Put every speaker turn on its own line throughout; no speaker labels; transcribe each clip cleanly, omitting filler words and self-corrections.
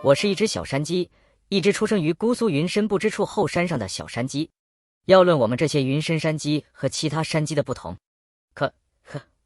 我是一只小山鸡，一只出生于姑苏云深不知处后山上的小山鸡。要论我们这些云深山鸡和其他山鸡的不同，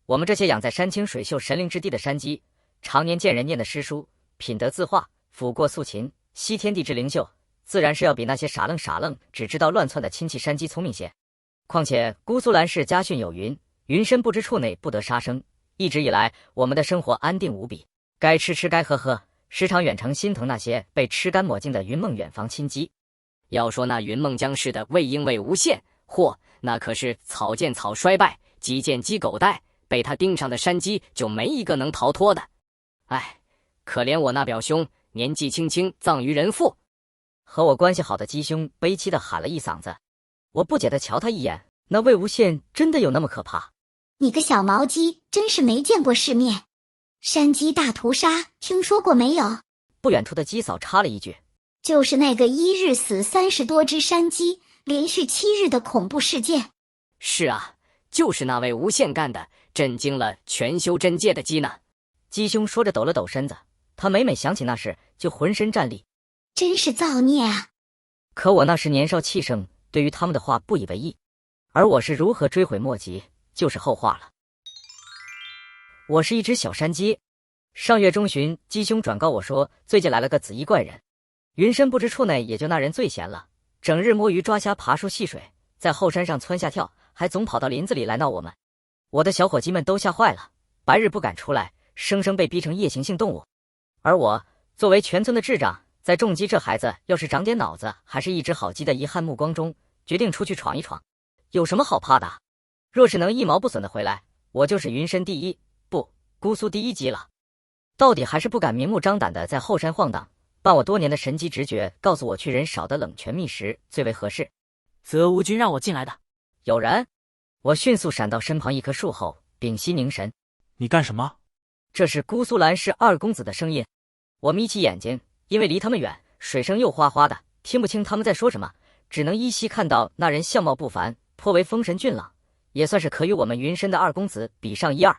我们这些养在山清水秀神灵之地的山鸡，常年见人念的诗书，品德自化，抚过素琴，吸天地之灵秀，自然是要比那些傻愣只知道乱窜的亲戚山鸡聪明些。况且姑苏兰氏家训有云，云深不知处内不得杀生。一直以来，我们的生活安定无比，该吃吃该喝喝，时常远程心疼那些被吃干抹净的云梦远房亲鸡。
要说那云梦江氏的魏婴魏无羡，那可是草见草衰败，鸡见鸡狗殆，被他盯上的山鸡就没一个能逃脱的。哎，可怜我那表兄年纪轻轻葬于人妇。
和我关系好的鸡兄悲戚地喊了一嗓子。我不解地瞧他一眼，那魏无羡真的有那么可怕？
你个小毛鸡，真是没见过世面。山鸡大屠杀听说过没有？
不远处的鸡嫂插了一句，
就是那个一日死30多只山鸡，连续7日的恐怖事件。
是啊，就是那位无限干的，震惊了全修真界的鸡呢。
鸡兄说着抖了抖身子，他每想起那事就浑身战栗，
真是造孽啊！
可我那时年少气盛，对于他们的话不以为意，而我是如何追悔莫及，就是后话了。我是一只小山鸡，上月中旬，鸡兄转告我说，最近来了个紫衣怪人，云深不知处内也就那人最闲了，整日摸鱼抓虾爬树戏水，在后山上蹿下跳，还总跑到林子里来闹我们。我的小伙计们都吓坏了，白日不敢出来，生生被逼成夜行性动物。而我作为全村的智长，在种鸡这孩子要是长点脑子还是一只好鸡的遗憾目光中，决定出去闯一闯。有什么好怕的？若是能一毛不损的回来，我就是云深第一，不，姑苏第一鸡了。到底还是不敢明目张胆的在后山晃荡，伴我多年的神机直觉告诉我，去人少的冷泉觅食最为合适。
泽无君让我进来的。
有人！我迅速闪到身旁一棵树后，屏息凝神。
你干什么？
这是姑苏兰氏二公子的声音。我眯起眼睛，因为离他们远，水声又哗哗的，听不清他们在说什么，只能依稀看到那人相貌不凡，颇为风神俊朗，也算是可与我们云深的二公子比上一二。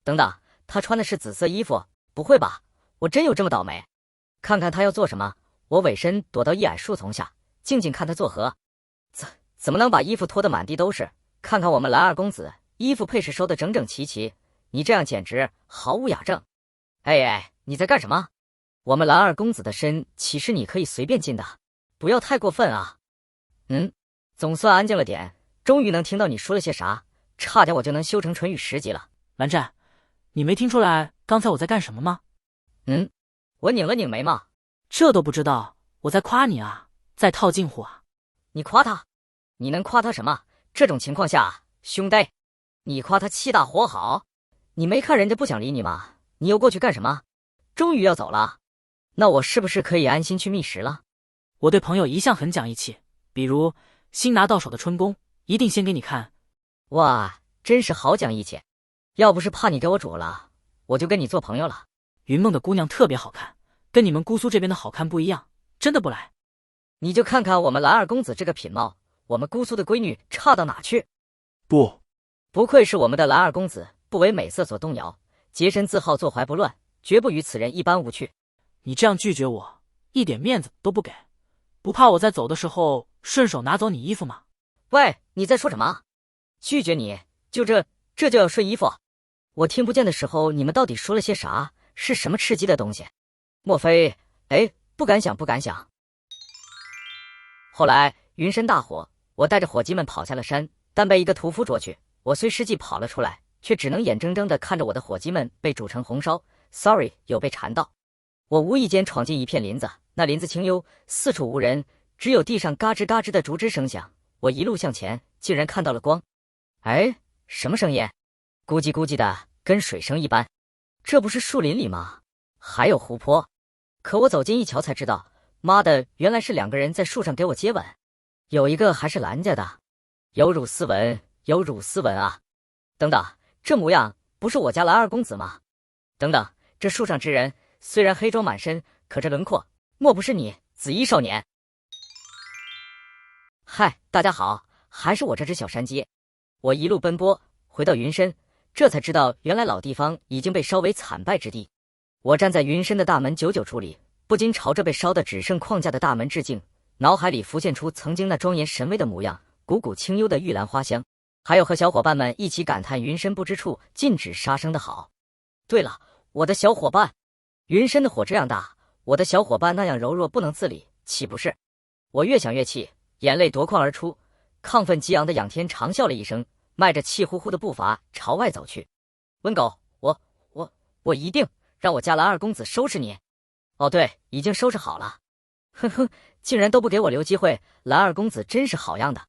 等等，他穿的是紫色衣服，不会吧？我真有这么倒霉？看看他要做什么。我委身躲到一矮树丛下，静静看他作何。怎么能把衣服脱得满地都是？看看我们兰二公子，衣服配饰收得整整齐齐，你这样简直毫无雅正。哎，你在干什么？我们兰二公子的身岂是你可以随便进的？不要太过分啊！总算安静了点，终于能听到你说了些啥，差点我就能修成纯语10级了。
蓝湛，你没听出来刚才我在干什么吗？
我拧了拧眉毛。
这都不知道？我在夸你啊，在套近乎啊。
你夸他？你能夸他什么？这种情况下，兄弟，你夸他气大活好？你没看人家不想理你吗？你又过去干什么？终于要走了，那我是不是可以安心去觅食了？
我对朋友一向很讲义气，比如新拿到手的春宫，一定先给你看。
哇，真是好讲义气！要不是怕你给我煮了，我就跟你做朋友了。
云梦的姑娘特别好看，跟你们姑苏这边的好看不一样，真的不来。
你就看看我们兰二公子这个品貌，我们姑苏的闺女差到哪去？不愧是我们的兰二公子，不为美色所动摇，洁身自好，坐怀不乱，绝不与此人一般无趣。
你这样拒绝我，一点面子都不给，不怕我在走的时候顺手拿走你衣服吗？
喂，你在说什么？拒绝你？这就要顺衣服？我听不见的时候，你们到底说了些啥？是什么刺激的东西？莫非……不敢想。后来云深大火，我带着伙计们跑下了山，但被一个屠夫捉去。我虽失计跑了出来，却只能眼睁睁地看着我的伙计们被煮成红烧。Sorry， 有被缠到。我无意间闯进一片林子，那林子清幽，四处无人，只有地上嘎吱嘎吱的竹枝声响。我一路向前，竟然看到了光。什么声音？咕叽咕叽的，跟水声一般。这不是树林里吗？还有湖泊。可我走近一瞧才知道，妈的，原来是2个人在树上给我接吻，有一个还是兰家的。有辱斯文啊！等等，这模样不是我家兰二公子吗？等等，这树上之人虽然黑装满身，可这轮廓莫不是你紫衣少年？嗨，大家好，还是我这只小山鸡。我一路奔波回到云深，这才知道原来老地方已经被烧为惨败之地。我站在云深的大门久久矗立，不禁朝着被烧得只剩框架的大门致敬，脑海里浮现出曾经那庄严神威的模样，股股清幽的玉兰花香，还有和小伙伴们一起感叹云深不知处禁止杀生的好。对了，我的小伙伴，云深的火这样大，我的小伙伴那样柔弱不能自理，岂不是？我越想越气，眼泪夺眶而出，亢奋激昂的仰天长啸了一声，迈着气呼呼的步伐朝外走去。温狗，我一定让我家蓝二公子收拾你。哦对，已经收拾好了。哼哼，竟然都不给我留机会，蓝二公子真是好样的。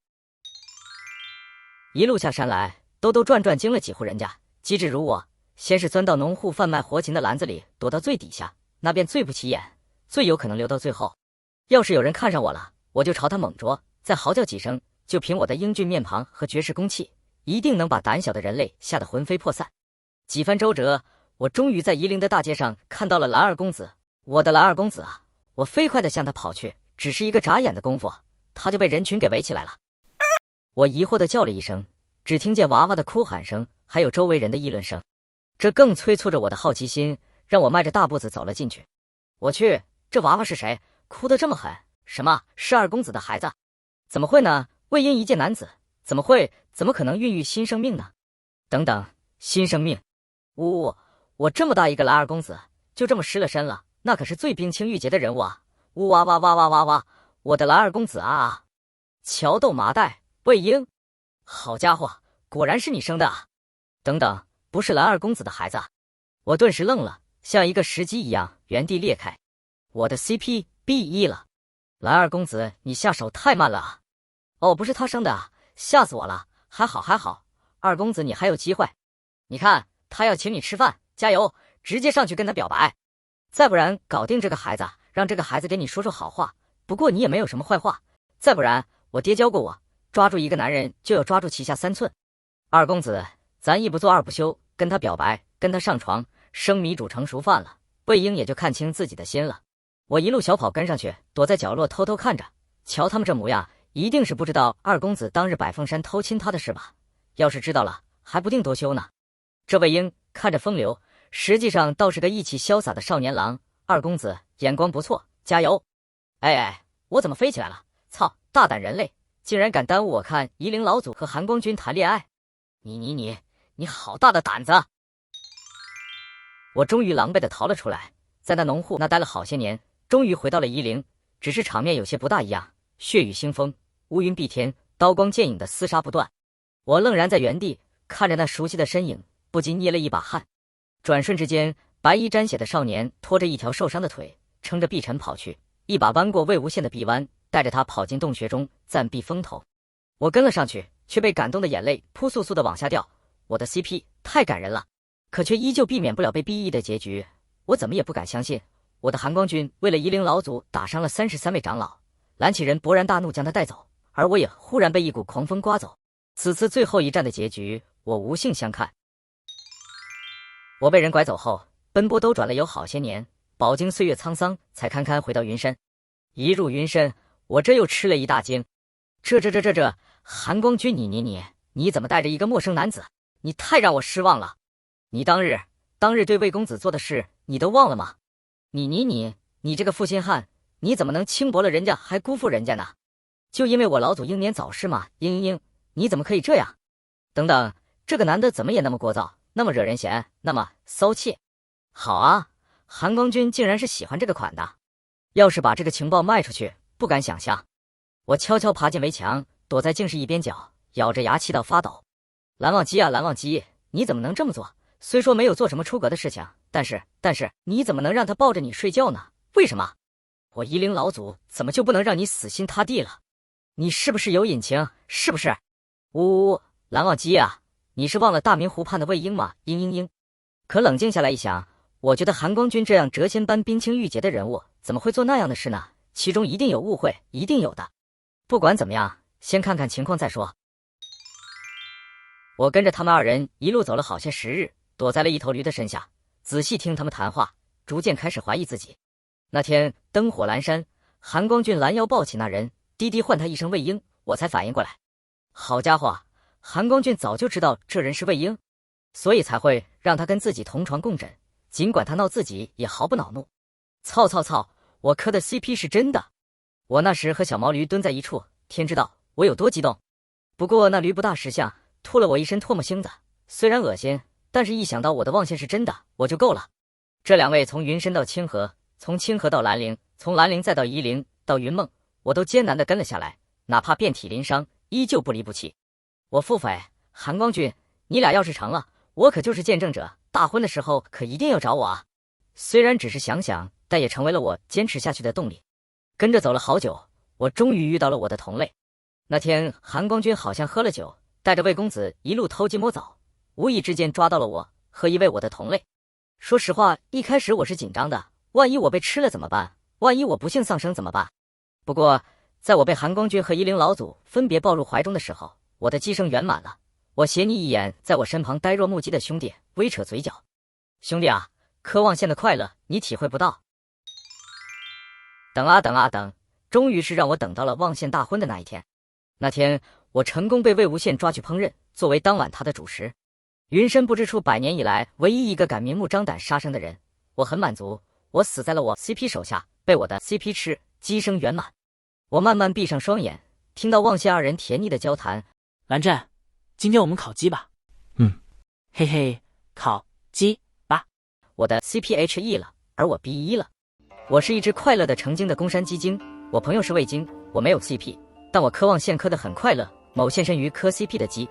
一路下山来，兜兜转转经了几户人家，机智如我，先是钻到农户贩卖活禽的篮子里，躲到最底下，那便最不起眼，最有可能留到最后。要是有人看上我了，我就朝他猛啄，再嚎叫几声，就凭我的英俊面庞和绝世攻气，一定能把胆小的人类吓得魂飞魄散。几番周折，我终于在夷陵的大街上看到了蓝二公子。我的蓝二公子啊！我飞快地向他跑去，只是一个眨眼的功夫，他就被人群给围起来了。我疑惑地叫了一声，只听见娃娃的哭喊声，还有周围人的议论声，这更催促着我的好奇心，让我迈着大步子走了进去。我去，这娃娃是谁？哭得这么狠？什么是二公子的孩子？怎么会呢？未因一介男子，怎么可能孕育新生命呢？等等，新生命？我这么大一个蓝二公子，就这么失了身了，那可是最冰清玉洁的人物啊！呜哇哇哇哇哇哇！我的蓝二公子啊！乔豆麻袋，魏婴，好家伙，果然是你生的啊！等等，不是蓝二公子的孩子？我顿时愣了，像一个石鸡一样原地裂开。我的 CP BE 了！蓝二公子，你下手太慢了啊！哦，不是他生的啊，吓死我了！还好，二公子你还有机会。你看，他要请你吃饭，加油，直接上去跟他表白。再不然搞定这个孩子，让这个孩子给你说说好话，不过你也没有什么坏话。再不然，我爹教过我，抓住一个男人就要抓住其下3寸。二公子，咱一不做二不休，跟他表白，跟他上床，生米煮成熟饭了。魏婴也就看清自己的心了。我一路小跑跟上去，躲在角落偷偷看着，瞧他们这模样，一定是不知道二公子当日百凤山偷亲他的事吧？要是知道了，还不定多羞呢。这魏婴看着风流，实际上倒是个意气潇洒的少年郎。二公子眼光不错，加油！哎，我怎么飞起来了？操，大胆人类，竟然敢耽误我看夷陵老祖和韩光君谈恋爱！你好大的胆子！我终于狼狈地逃了出来，在那农户那待了好些年，终于回到了夷陵，只是场面有些不大一样，血雨腥风，乌云蔽天，刀光剑影的厮杀不断。我愣然在原地看着那熟悉的身影，不禁捏了一把汗。转瞬之间，白衣沾血的少年拖着一条受伤的腿，撑着碧尘跑去，一把弯过魏无羡的臂弯，带着他跑进洞穴中暂避风头。我跟了上去，却被感动的眼泪扑簌簌的往下掉。我的 CP 太感人了，可却依旧避免不了被BE的结局。我怎么也不敢相信，我的韩光君为了夷陵老祖打伤了33位长老，蓝起人勃然大怒将他带走，而我也忽然被一股狂风刮走。此次最后一战的结局，我无幸相看。我被人拐走后，奔波兜转了有好些年，饱经岁月沧桑，才堪堪回到云深。一入云深，我这又吃了一大惊。这，韩光君，你怎么带着一个陌生男子？你太让我失望了。你当日对魏公子做的事，你都忘了吗？你这个负心汉，你怎么能轻薄了人家，还辜负人家呢？就因为我老祖英年早逝吗？英，你怎么可以这样？等等，这个男的怎么也那么聒噪，那么惹人嫌，那么骚气？好啊，韩光君竟然是喜欢这个款的。要是把这个情报卖出去，不敢想象。我悄悄爬进围墙，躲在竟是一边角，咬着牙气到发抖。蓝忘机啊，蓝忘机，你怎么能这么做？虽说没有做什么出格的事情，但是你怎么能让他抱着你睡觉呢？为什么？我夷陵老祖怎么就不能让你死心塌地了？你是不是有隐情？是不是？呜，蓝忘机啊，你是忘了大明湖畔的魏婴吗？英。可冷静下来一想，我觉得韩光君这样谪仙般冰清玉洁的人物，怎么会做那样的事呢？其中一定有误会，一定有的。不管怎么样，先看看情况再说。我跟着他们二人一路走了好些时日，躲在了一头驴的身下，仔细听他们谈话，逐渐开始怀疑自己。那天灯火阑珊，韩光君拦腰抱起那人，低低唤他一声魏婴，我才反应过来。好家伙，韩光君早就知道这人是魏婴，所以才会让他跟自己同床共枕，尽管他闹自己也毫不恼怒。操操操，我磕的 CP 是真的！我那时和小毛驴蹲在一处，天知道我有多激动。不过那驴不大识相，吐了我一身唾沫星子，虽然恶心，但是一想到我的望线是真的，我就够了。这两位从云深到清河，从清河到兰陵，从兰陵再到夷陵，到云梦，我都艰难地跟了下来，哪怕遍体鳞伤，依旧不离不弃。我腹诽，韩光君，你俩要是成了，我可就是见证者，大婚的时候可一定要找我啊！虽然只是想想，但也成为了我坚持下去的动力。跟着走了好久，我终于遇到了我的同类。那天韩光君好像喝了酒，带着魏公子一路偷鸡摸枣，无意之间抓到了我和一位我的同类。说实话，一开始我是紧张的，万一我被吃了怎么办？万一我不幸丧生怎么办？不过在我被韩光君和夷陵老祖分别抱入怀中的时候，我的鸡生圆满了。我斜睨一眼在我身旁呆若木鸡的兄弟，微扯嘴角：兄弟啊，磕望线的快乐你体会不到。等啊等啊等，终于是让我等到了望线大婚的那一天。那天我成功被魏无羡抓去烹饪，作为当晚他的主食。云深不知处100年以来唯一一个敢明目张胆杀生的人，我很满足。我死在了我 CP 手下，被我的 CP 吃，鸡生圆满。我慢慢闭上双眼，听到望线二人甜腻的交谈。
蓝湛，今天我们烤鸡吧。嘿嘿，烤鸡吧。
我的 CPHE 了，而我 B1 了。我是一只快乐的成精的宫山鸡精，我朋友是味精，我没有 CP， 但我磕望线磕得很快乐。某现身于磕 CP 的鸡，